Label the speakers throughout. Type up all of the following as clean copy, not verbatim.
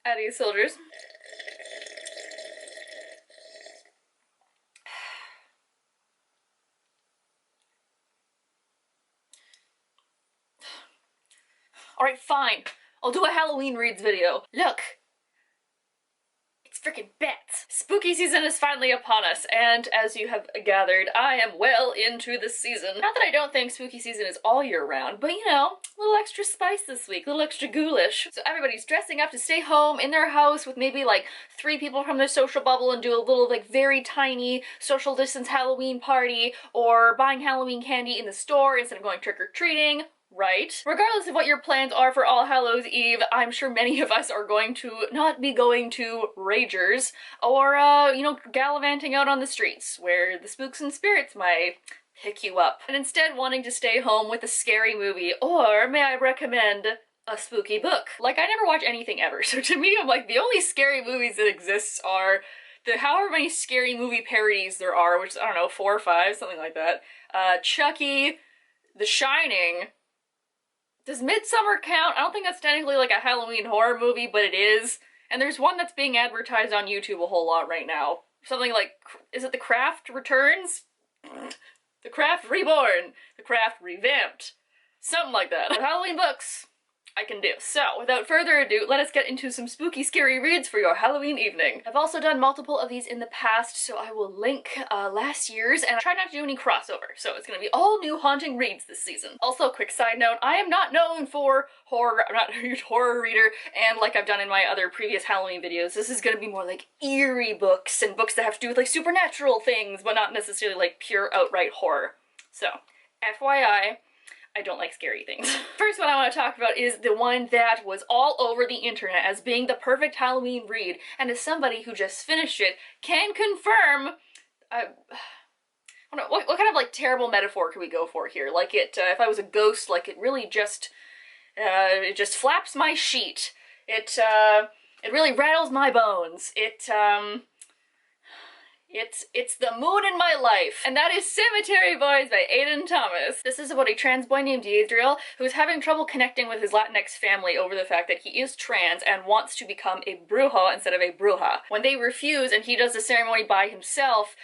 Speaker 1: Adios, soldiers. Alright, fine. I'll do a Halloween Reads video. Look! It's frickin' bats! Spooky season is finally upon us, and as you have gathered, I am well into the season. Not that I don't think spooky season is all year round, but you know, a little extra spice this week, a little extra ghoulish. So everybody's dressing up to stay home in their house with maybe like 3 people from their social bubble and do a little like very tiny social distance Halloween party, or buying Halloween candy in the store instead of going trick-or-treating. Right? Regardless of what your plans are for All Hallows Eve, I'm sure many of us are going to not be going to Ragers or, you know, gallivanting out on the streets where the spooks and spirits might pick you up, and instead wanting to stay home with a scary movie, or may I recommend a spooky book. Like, I never watch anything ever, so to me, I'm like, the only scary movies that exist are the however many scary movie parodies there are, which is, I don't know, 4 or 5, something like that. Chucky, The Shining. Does Midsummer count? I don't think that's technically like a Halloween horror movie, but it is. And there's one that's being advertised on YouTube a whole lot right now. Something like, is it The Craft Returns? The Craft Reborn. The Craft Revamped. Something like that. But Halloween books, I can do. So, without further ado, let us get into some spooky, scary reads for your Halloween evening. I've also done multiple of these in the past, so I will link last year's, and I try not to do any crossover, so it's gonna be all new haunting reads this season. Also, quick side note, I am not known for horror, I'm not a huge horror reader, and like I've done in my other previous Halloween videos, this is gonna be more like eerie books, and books that have to do with like supernatural things, but not necessarily like pure outright horror. So, FYI, I don't like scary things. First one I want to talk about is the one that was all over the internet as being the perfect Halloween read, and as somebody who just finished it, can confirm, what kind of like terrible metaphor could we go for here? Like if I was a ghost, like it really just, it just flaps my sheet. It really rattles my bones. It's the mood in my life, and that is Cemetery Boys by Aidan Thomas. This is about a trans boy named Yadriel who is having trouble connecting with his Latinx family over the fact that he is trans and wants to become a brujo instead of a bruja. When they refuse and he does the ceremony by himself,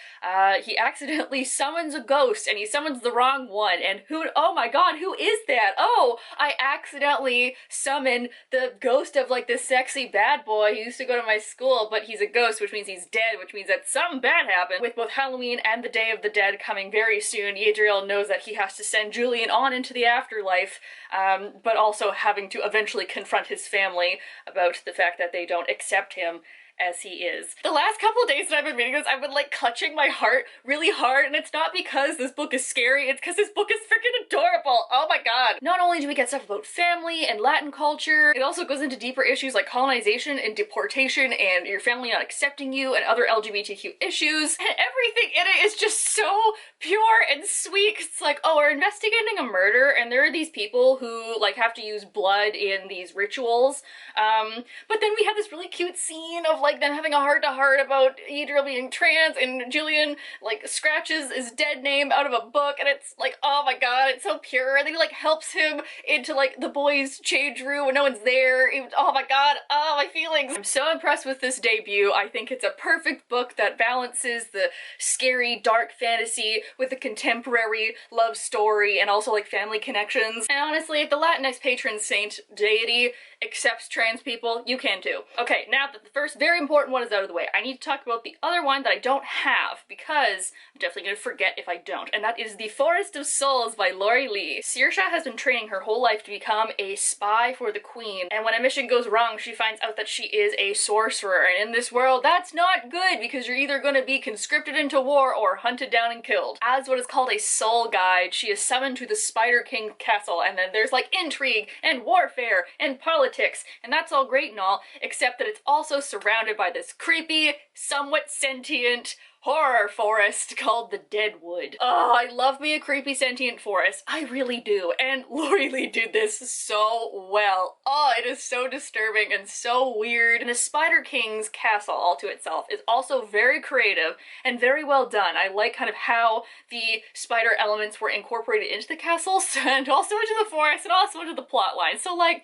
Speaker 1: he accidentally summons a ghost, and he summons the wrong one, and oh my god, who is that? Oh, I accidentally summoned the ghost of like this sexy bad boy who used to go to my school, but he's a ghost, which means he's dead, which means that something bad happened. With both Halloween and the Day of the Dead coming very soon, Yadriel knows that he has to send Julian on into the afterlife, but also having to eventually confront his family about the fact that they don't accept him as he is. The last couple of days that I've been reading this, I've been like clutching my heart really hard, and it's not because this book is scary, it's because this book is freaking adorable. Oh my god. Not only do we get stuff about family and Latin culture, it also goes into deeper issues like colonization and deportation and your family not accepting you and other LGBTQ issues, and everything in it is just so pure and sweet. It's like, oh, we're investigating a murder and there are these people who like have to use blood in these rituals, but then we have this really cute scene of like them having a heart-to-heart about Yadriel being trans, and Julian like scratches his dead name out of a book, and it's like, oh my god, it's so pure, and then he like helps him into like the boys' change room when no one's there. Oh my god, oh my feelings. I'm so impressed with this debut. I think it's a perfect book that balances the scary dark fantasy with a contemporary love story and also like family connections. And honestly, if the Latinx patron saint deity accepts trans people, you can too. Okay, now that the first very important one is out of the way, I need to talk about the other one that I don't have, because I'm definitely gonna forget if I don't, and that is The Forest of Souls by Lori Lee. Saoirse has been training her whole life to become a spy for the queen, and when a mission goes wrong, she finds out that she is a sorcerer, and in this world, that's not good, because you're either gonna be conscripted into war or hunted down and killed. As what is called a soul guide, she is summoned to the Spider King castle, and then there's like intrigue and warfare and politics, and that's all great and all, except that it's also surrounded by this creepy, somewhat sentient horror forest called the Deadwood. Oh, I love me a creepy sentient forest. I really do. And Lori Lee did this so well. Oh, it is so disturbing and so weird. And the Spider King's castle all to itself is also very creative and very well done. I like kind of how the spider elements were incorporated into the castles and also into the forest and also into the plot line. So like,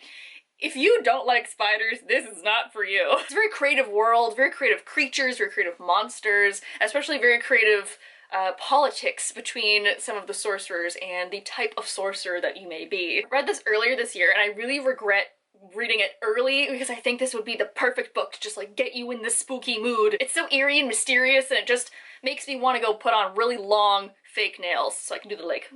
Speaker 1: if you don't like spiders, this is not for you. It's a very creative world, very creative creatures, very creative monsters, especially very creative politics between some of the sorcerers and the type of sorcerer that you may be. I read this earlier this year and I really regret reading it early because I think this would be the perfect book to just like get you in the spooky mood. It's so eerie and mysterious and it just makes me want to go put on really long fake nails so I can do the like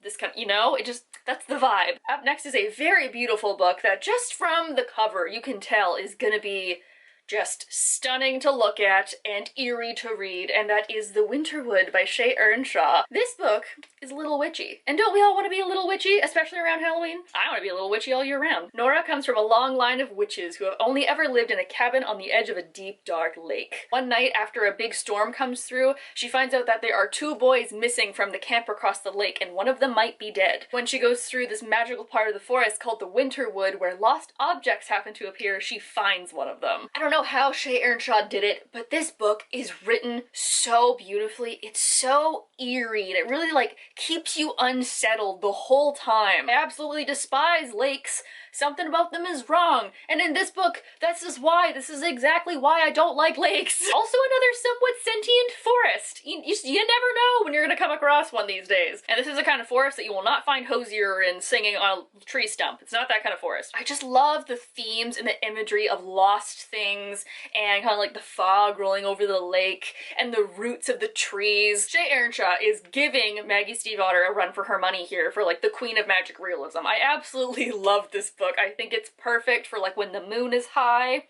Speaker 1: this kind of, you know, it just, that's the vibe. Up next is a very beautiful book that just from the cover you can tell is gonna be just stunning to look at and eerie to read, and that is The Winterwood by Shea Earnshaw. This book is a little witchy. And don't we all want to be a little witchy, especially around Halloween? I want to be a little witchy all year round. Nora comes from a long line of witches who have only ever lived in a cabin on the edge of a deep, dark lake. One night after a big storm comes through, she finds out that there are 2 boys missing from the camp across the lake, and one of them might be dead. When she goes through this magical part of the forest called the Winterwood, where lost objects happen to appear, she finds one of them. I don't know how Shea Earnshaw did it, but this book is written so beautifully. It's so eerie, and it really like keeps you unsettled the whole time. I absolutely despise lakes. Something about them is wrong. And in this book, this is exactly why I don't like lakes. Also another somewhat sentient forest. You never know when you're gonna come across one these days. And this is the kind of forest that you will not find Hosier in singing on a tree stump. It's not that kind of forest. I just love the themes and the imagery of lost things and kind of like the fog rolling over the lake and the roots of the trees. Shea Earnshaw is giving Maggie Stiefvater a run for her money here for like the queen of magic realism. I absolutely love this book. I think it's perfect for like when the moon is high.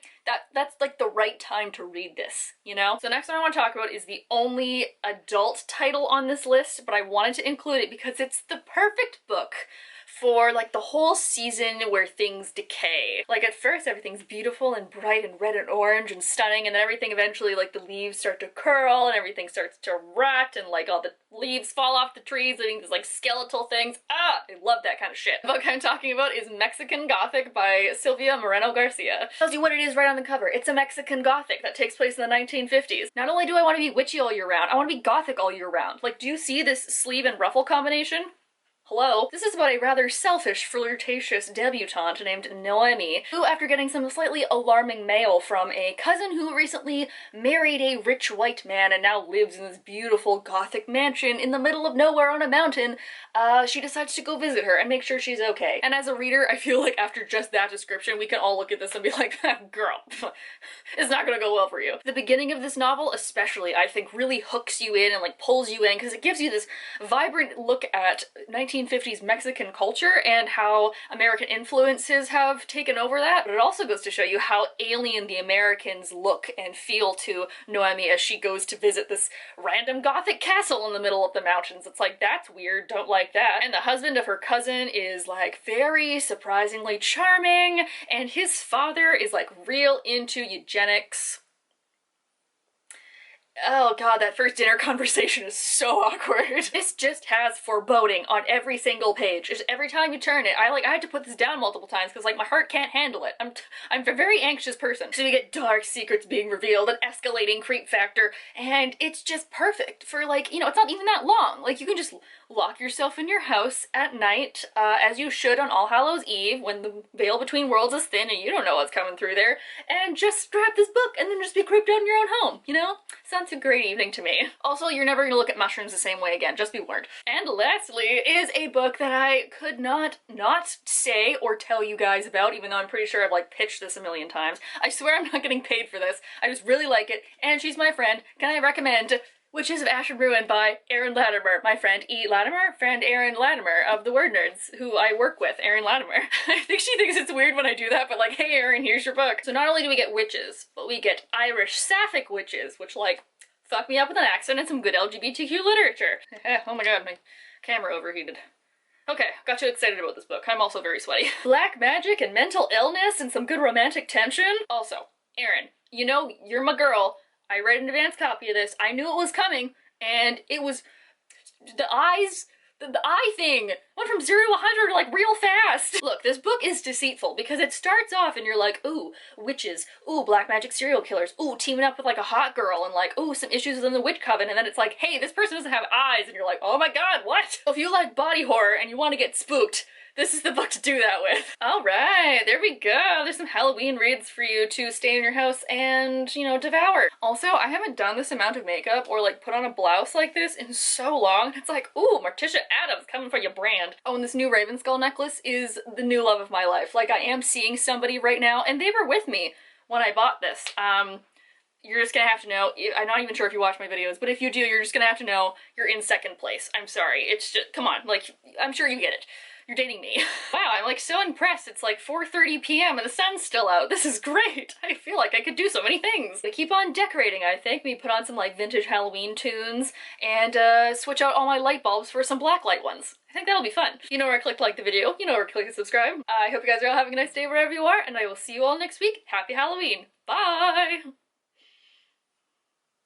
Speaker 1: That's like the right time to read this, you know? So next one I want to talk about is the only adult title on this list, but I wanted to include it because it's the perfect book for like the whole season where things decay. Like at first everything's beautiful and bright and red and orange and stunning, and then everything eventually, like the leaves start to curl and everything starts to rot and like all the leaves fall off the trees leaving these like skeletal things. Ah, I love that kind of shit. The book I'm talking about is Mexican Gothic by Silvia Moreno Garcia. Tells you what it is right on the cover. It's a Mexican Gothic that takes place in the 1950s. Not only do I want to be witchy all year round, I want to be Gothic all year round. Like, do you see this sleeve and ruffle combination? Hello? This is about a rather selfish, flirtatious debutante named Noemi, who, after getting some slightly alarming mail from a cousin who recently married a rich white man and now lives in this beautiful Gothic mansion in the middle of nowhere on a mountain, she decides to go visit her and make sure she's okay. And as a reader, I feel like after just that description, we can all look at this and be like, girl, it's not gonna go well for you. The beginning of this novel, especially, I think really hooks you in and like pulls you in because it gives you this vibrant look at 1950s Mexican culture and how American influences have taken over that, but it also goes to show you how alien the Americans look and feel to Noemi as she goes to visit this random Gothic castle in the middle of the mountains. It's like, that's weird, don't like that. And the husband of her cousin is like very surprisingly charming, and his father is like real into eugenics. Oh god, that first dinner conversation is so awkward. This just has foreboding on every single page. Just every time you turn it, I had to put this down multiple times because like my heart can't handle it. I'm a very anxious person. So we get dark secrets being revealed, an escalating creep factor, and it's just perfect for like, you know, it's not even that long. Like you can just lock yourself in your house at night, as you should on All Hallows Eve when the veil between worlds is thin and you don't know what's coming through there, and just grab this book and then just be creeped out in your own home, you know? Sounds a great evening to me. Also, you're never gonna look at mushrooms the same way again, just be warned. And lastly is a book that I could not say or tell you guys about, even though I'm pretty sure I've like pitched this a million times. I swear I'm not getting paid for this. I just really like it, and she's my friend. Can I recommend Witches of Ash and Ruin by Erin Latimer, my friend E. Latimer, friend Erin Latimer of the Word Nerds, who I work with, Erin Latimer. I think she thinks it's weird when I do that, but like, hey Erin, here's your book. So not only do we get witches, but we get Irish Sapphic witches, which like, fuck me up with an accent and some good LGBTQ literature. Oh my god, my camera overheated. Okay, got too excited about this book. I'm also very sweaty. Black magic and mental illness and some good romantic tension. Also, Erin, you know, you're my girl. I read an advance copy of this. I knew it was coming, and it was the eyes, the eye thing went from 0 to 100 like real fast. Look, this book is deceitful because it starts off and you're like, ooh, witches, ooh, black magic serial killers, ooh, teaming up with like a hot girl, and like, ooh, some issues within the witch coven, and then it's like, hey, this person doesn't have eyes, and you're like, oh my god, what? If you like body horror and you want to get spooked, This is the book to do that with. All right, there we go. There's some Halloween reads for you to stay in your house and, you know, devour. Also, I haven't done this amount of makeup or like put on a blouse like this in so long. It's like, ooh, Morticia Addams coming for your brand. Oh, and this new Raven Skull necklace is the new love of my life. Like, I am seeing somebody right now, and they were with me when I bought this. You're just gonna have to know, I'm not even sure if you watch my videos, but if you do, you're just gonna have to know you're in second place. I'm sorry. It's just, come on, like, I'm sure you get it. You're dating me. Wow, I'm like so impressed. It's like 4:30 p.m. and the sun's still out. This is great. I feel like I could do so many things. I keep on decorating, I think. Maybe put on some like vintage Halloween tunes and switch out all my light bulbs for some black light ones. I think that'll be fun. You know where to click like the video. You know where to click and subscribe. I hope you guys are all having a nice day wherever you are, and I will see you all next week. Happy Halloween. Bye!